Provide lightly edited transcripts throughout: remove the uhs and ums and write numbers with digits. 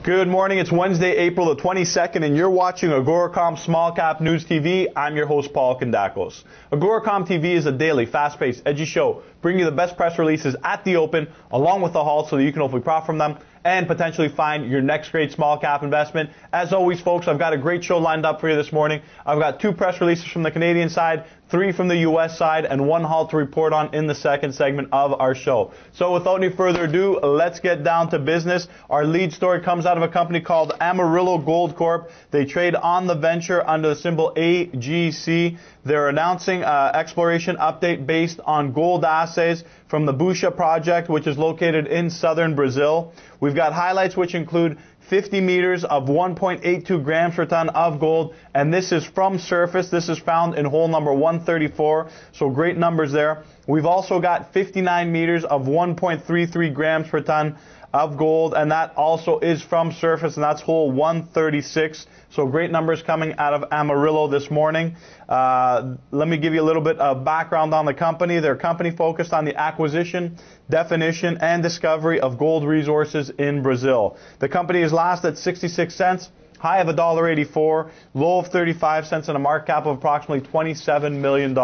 Good morning. It's Wednesday, April the 22nd, and you're watching AGORACOM Small Cap News TV. I'm your host, Paul Kandakos. AGORACOM TV is a daily, fast-paced, edgy show bringing you the best press releases at the open, along with the halt, so that you can hopefully profit from them and potentially find your next great small cap investment. As always, folks, I've got a great show lined up for you this morning. I've got 2 press releases from the Canadian side, 3 from the U.S. side, and 1 halt to report on in the second segment of our show. So without any further ado, let's get down to business. Our lead story comes out of a company called Amarillo Gold Corp. They trade on the venture under the symbol AGC. They're announcing exploration update based on gold assays from the Bucha project, which is located in southern Brazil. We've got highlights which include 50 meters of 1.82 grams per ton of gold, and this is from surface. This is found in hole number 134, so great numbers there. We've also got 59 meters of 1.33 grams per ton of gold, and that also is from surface, and that's hole 136. So great numbers coming out of Amarillo this morning. Let me give you a little bit of background on the company. They're a company focused on the acquisition, definition, and discovery of gold resources in Brazil. The company is last at 66 cents, high of $1.84, low of 35 cents, and a market cap of approximately $27 million.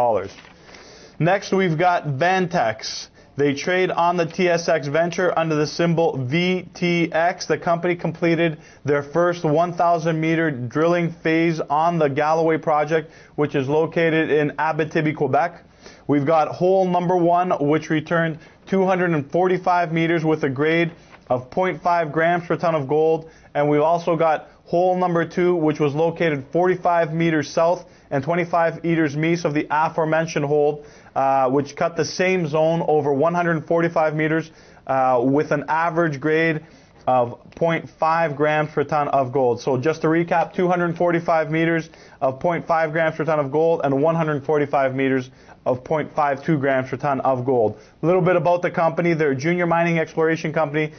Next, we've got Vantex. They trade on the TSX venture under the symbol VTX. The company completed their first 1,000-meter drilling phase on the Galloway project, which is located in Abitibi, Quebec. We've got hole number 1, which returned 245 meters with a grade of 0.5 grams per ton of gold. And we've also got hole number 2, which was located 45 meters south and 25 meters east of the aforementioned hole, which cut the same zone over 145 meters with an average grade of 0.5 grams per ton of gold. So just to recap, 245 meters of 0.5 grams per ton of gold and 145 meters of 0.52 grams per ton of gold. A little bit about the company. They're a junior mining exploration company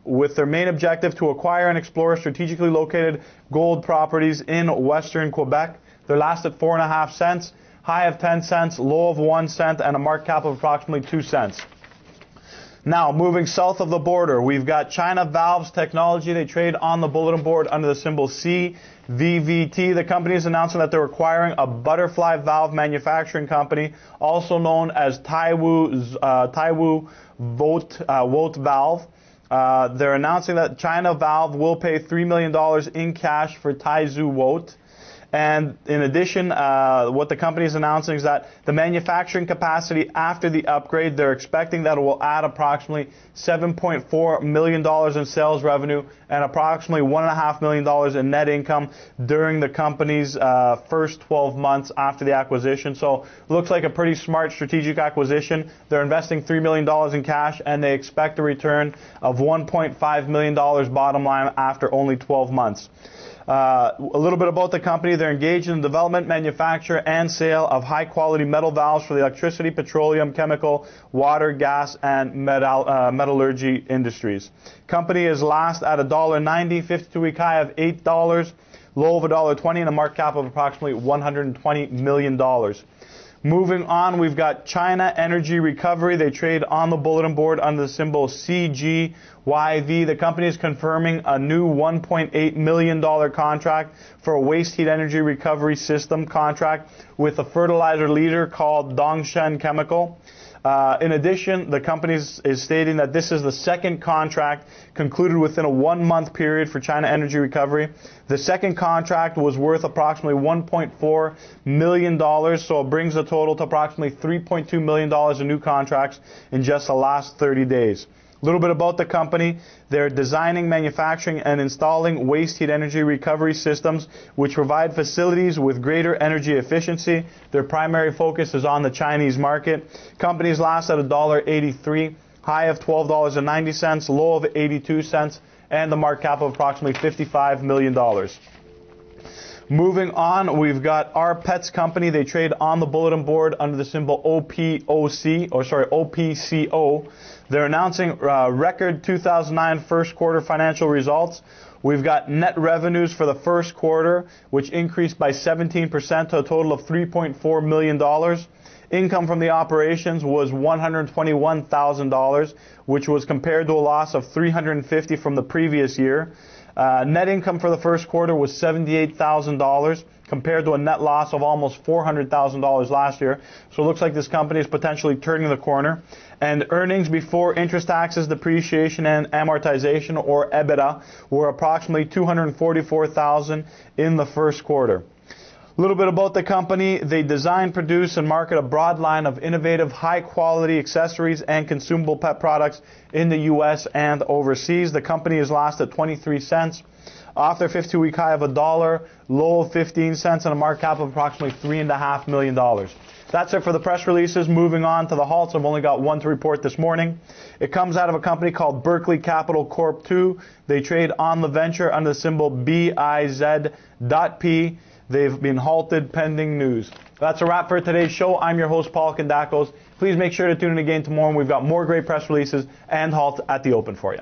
with their main objective to acquire and explore strategically located gold properties in western Quebec. They're last at 4.5 cents, high of 10 cents, low of 1 cent, and a market cap of approximately 2 cents. Now, moving south of the border, we've got China Valves Technology. They trade on the bulletin board under the symbol CVVT. The company is announcing that they're acquiring a butterfly valve manufacturing company, also known as Taiwu Vote Valve. They're announcing that China Valve will pay $3 million in cash for Taizu Vote. And in addition, what the company is announcing is that the manufacturing capacity after the upgrade, they're expecting that it will add approximately $7.4 million in sales revenue and approximately $1.5 million in net income during the company's first 12 months after the acquisition. So looks like a pretty smart strategic acquisition. They're investing $3 million in cash, and they expect a return of $1.5 million bottom line after only 12 months. A little bit about the company. They're engaged in the development, manufacture, and sale of high-quality metal valves for the electricity, petroleum, chemical, water, gas, and metallurgy industries. Company is last at $1.90, 52-week high of $8, low of $1.20, and a market cap of approximately $120 million. Moving on, we've got China Energy Recovery. They trade on the bulletin board under the symbol CGYV. The company is confirming a new $1.8 million contract for a waste heat energy recovery system contract with a fertilizer leader called Dongshen Chemical. In addition, the company is stating that this is the second contract concluded within a 1-month period for China Energy Recovery. The second contract was worth approximately $1.4 million, so it brings the total to approximately $3.2 million in new contracts in just the last 30 days. A little bit about the company. They're designing, manufacturing, and installing waste heat energy recovery systems which provide facilities with greater energy efficiency. Their primary focus is on the Chinese market. Company's last at $1.83, high of $12.90, low of 82 cents, and the market cap of approximately $55 million. Moving on, we've got OutPets company. They trade on the bulletin board under the symbol OPCO. They're announcing record 2009 first quarter financial results. We've got net revenues for the first quarter, which increased by 17% to a total of $3.4 million. Income from the operations was $121,000, which was compared to a loss of $350,000 from the previous year. Net income for the first quarter was $78,000 compared to a net loss of almost $400,000 last year. So it looks like this company is potentially turning the corner. And earnings before interest, taxes, depreciation, and amortization, or EBITDA, were approximately $244,000 in the first quarter. A little bit about the company. They design, produce, and market a broad line of innovative, high-quality accessories and consumable pet products in the U.S. and overseas. The company is last at 23 cents, off their 52-week high of $1, low of 15 cents, and a market cap of approximately $3.5 million. That's it for the press releases. Moving on to the halts. I've only got one to report this morning. It comes out of a company called Berkeley Capital Corp 2. They trade on the venture under the symbol BIZ.P. They've been halted pending news. That's a wrap for today's show. I'm your host, Paul Kandakos. Please make sure to tune in again tomorrow. We've got more great press releases and halts at the open for you.